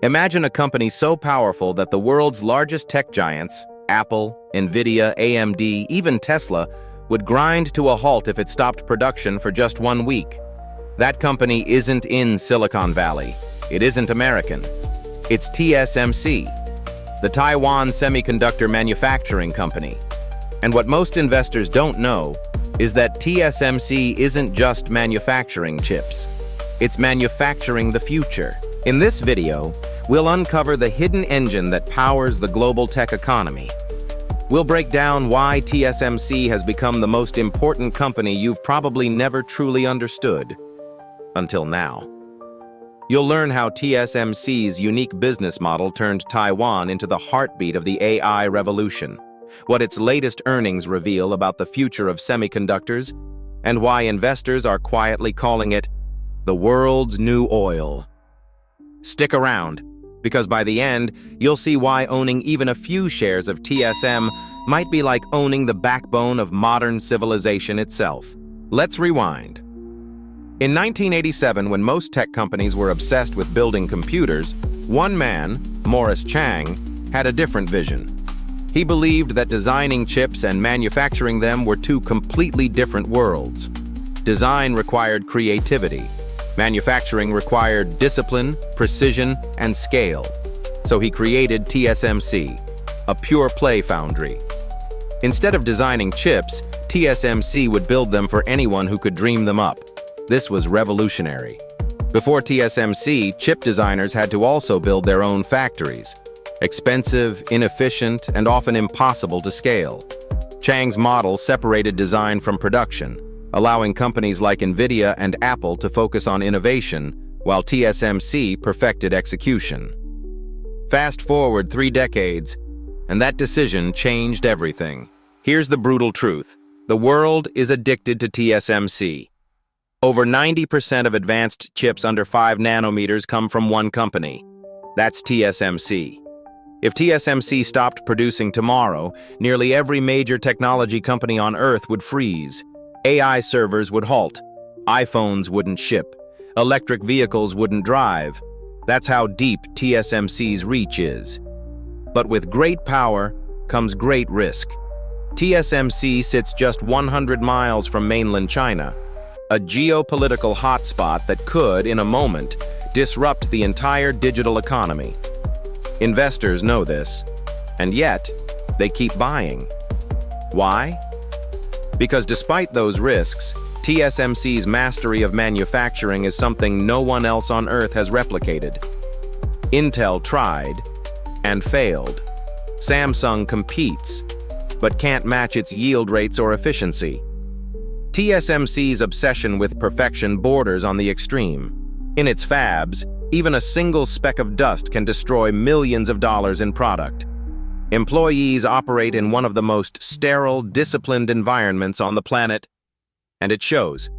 Imagine a company so powerful that the world's largest tech giants, Apple, NVIDIA, AMD, even Tesla, would grind to a halt if it stopped production for just 1 week. That company isn't in Silicon Valley. It isn't American. It's TSMC, the Taiwan Semiconductor Manufacturing Company. And what most investors don't know is that TSMC isn't just manufacturing chips. It's manufacturing the future. In this video, we'll uncover the hidden engine that powers the global tech economy. We'll break down why TSMC has become the most important company you've probably never truly understood. Until now. You'll learn how TSMC's unique business model turned Taiwan into the heartbeat of the AI revolution, what its latest earnings reveal about the future of semiconductors, and why investors are quietly calling it the world's new oil. Stick around, because by the end, you'll see why owning even a few shares of TSM might be like owning the backbone of modern civilization itself. Let's rewind. In 1987, when most tech companies were obsessed with building computers, one man, Morris Chang, had a different vision. He believed that designing chips and manufacturing them were two completely different worlds. Design required creativity. Manufacturing required discipline, precision, and scale. So he created TSMC, a pure-play foundry. Instead of designing chips, TSMC would build them for anyone who could dream them up. This was revolutionary. Before TSMC, chip designers had to also build their own factories. Expensive, inefficient, and often impossible to scale. Chang's model separated design from production, allowing companies like NVIDIA and Apple to focus on innovation, while TSMC perfected execution. Fast forward 3 decades, and that decision changed everything. Here's the brutal truth. The world is addicted to TSMC. Over 90% of advanced chips under 5 nanometers come from one company. That's TSMC. If TSMC stopped producing tomorrow, nearly every major technology company on Earth would freeze. AI servers would halt. iPhones wouldn't ship. Electric vehicles wouldn't drive. That's how deep TSMC's reach is. But with great power comes great risk. TSMC sits just 100 miles from mainland China, a geopolitical hotspot that could, in a moment, disrupt the entire digital economy. Investors know this, and yet, they keep buying. Why? Because despite those risks, TSMC's mastery of manufacturing is something no one else on Earth has replicated. Intel tried and failed. Samsung competes, but can't match its yield rates or efficiency. TSMC's obsession with perfection borders on the extreme. In its fabs, even a single speck of dust can destroy millions of dollars in product. Employees operate in one of the most sterile, disciplined environments on the planet, and it shows.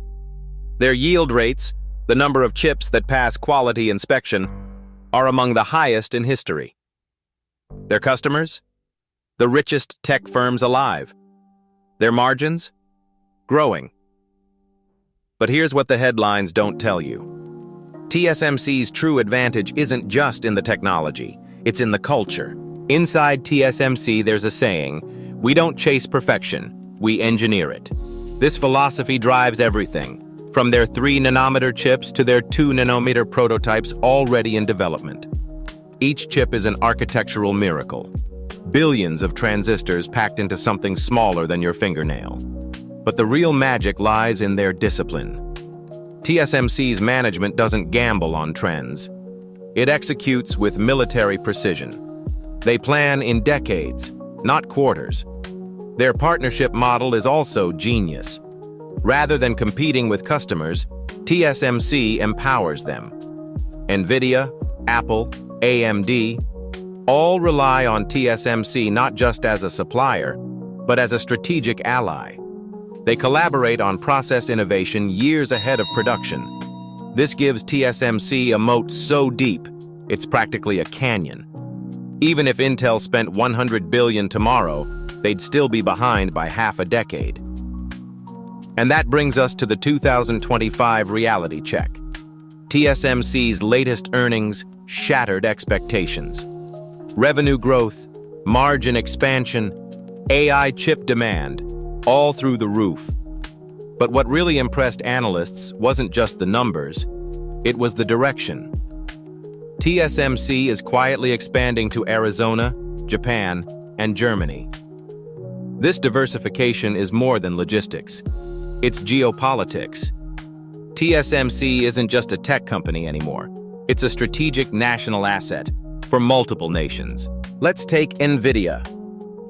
Their yield rates, the number of chips that pass quality inspection, are among the highest in history. Their customers? The richest tech firms alive. Their margins? Growing. But here's what the headlines don't tell you. TSMC's true advantage isn't just in the technology, it's in the culture. Inside TSMC, there's a saying, "We don't chase perfection, we engineer it." This philosophy drives everything, from their 3-nanometer chips to their 2-nanometer prototypes already in development. Each chip is an architectural miracle. Billions of transistors packed into something smaller than your fingernail. But the real magic lies in their discipline. TSMC's management doesn't gamble on trends. It executes with military precision. They plan in decades, not quarters. Their partnership model is also genius. Rather than competing with customers, TSMC empowers them. NVIDIA, Apple, AMD, all rely on TSMC not just as a supplier, but as a strategic ally. They collaborate on process innovation years ahead of production. This gives TSMC a moat so deep, it's practically a canyon. Even if Intel spent $100 billion tomorrow, they'd still be behind by half a decade. And that brings us to the 2025 reality check. TSMC's latest earnings shattered expectations. Revenue growth, margin expansion, AI chip demand, all through the roof. But what really impressed analysts wasn't just the numbers, it was the direction. TSMC is quietly expanding to Arizona, Japan, and Germany. This diversification is more than logistics. It's geopolitics. TSMC isn't just a tech company anymore. It's a strategic national asset for multiple nations. Let's take NVIDIA.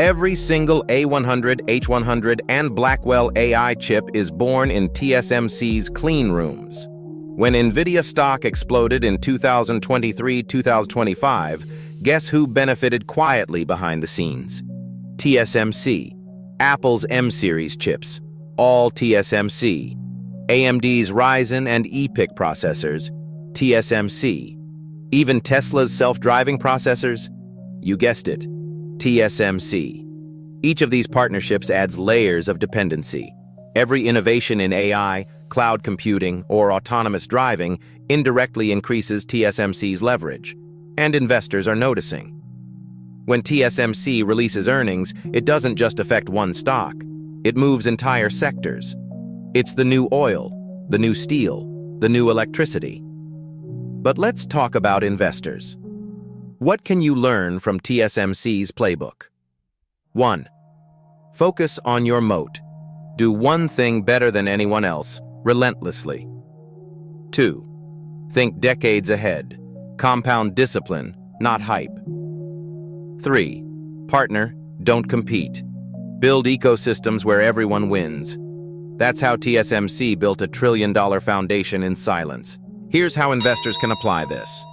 Every single A100, H100, and Blackwell AI chip is born in TSMC's clean rooms. When NVIDIA stock exploded in 2023-2025, guess who benefited quietly behind the scenes? TSMC. Apple's M-series chips, all TSMC. AMD's Ryzen and EPYC processors, TSMC. Even Tesla's self-driving processors? You guessed it, TSMC. Each of these partnerships adds layers of dependency. Every innovation in AI, cloud computing, or autonomous driving indirectly increases TSMC's leverage, and investors are noticing. When TSMC releases earnings, it doesn't just affect one stock. It moves entire sectors. It's the new oil, the new steel, the new electricity. But let's talk about investors. What can you learn from TSMC's playbook? 1. Focus on your moat. Do one thing better than anyone else, relentlessly. 2. Think decades ahead. Compound discipline, not hype. 3. Partner, don't compete. Build ecosystems where everyone wins. That's how TSMC built a trillion-dollar foundation in silence. Here's how investors can apply this.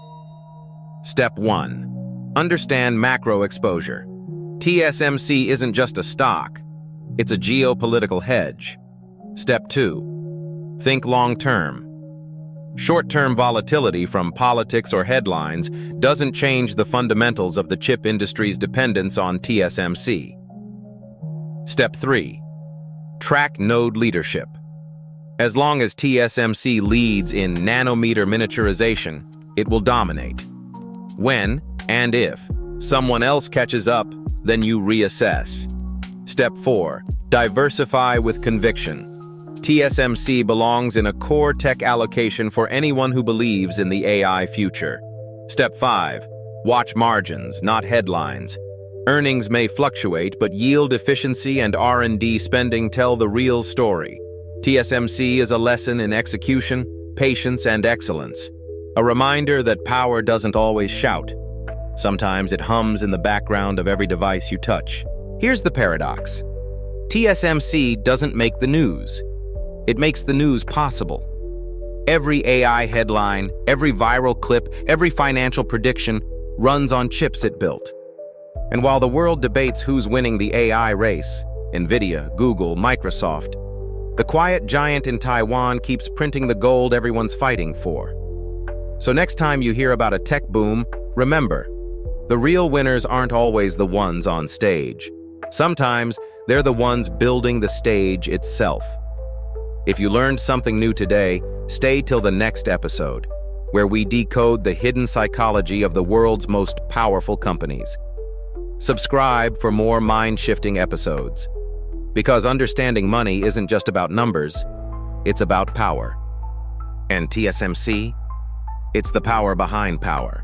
Step 1. Understand macro exposure. TSMC isn't just a stock. It's a geopolitical hedge. Step 2. Think long-term. Short-term volatility from politics or headlines doesn't change the fundamentals of the chip industry's dependence on TSMC. Step 3. Track node leadership. As long as TSMC leads in nanometer miniaturization, it will dominate. When, and if, someone else catches up, then you reassess. Step 4. Diversify with conviction. TSMC belongs in a core tech allocation for anyone who believes in the AI future. Step 5. Watch margins, not headlines. Earnings may fluctuate, but yield efficiency and R&D spending tell the real story. TSMC is a lesson in execution, patience, and excellence. A reminder that power doesn't always shout. Sometimes it hums in the background of every device you touch. Here's the paradox. TSMC doesn't make the news. It makes the news possible. Every AI headline, every viral clip, every financial prediction runs on chips it built. And while the world debates who's winning the AI race, NVIDIA, Google, Microsoft, the quiet giant in Taiwan keeps printing the gold everyone's fighting for. So next time you hear about a tech boom, remember, the real winners aren't always the ones on stage. Sometimes they're the ones building the stage itself. If you learned something new today, stay till the next episode, where we decode the hidden psychology of the world's most powerful companies. Subscribe for more mind-shifting episodes. Because understanding money isn't just about numbers, it's about power. And TSMC? It's the power behind power.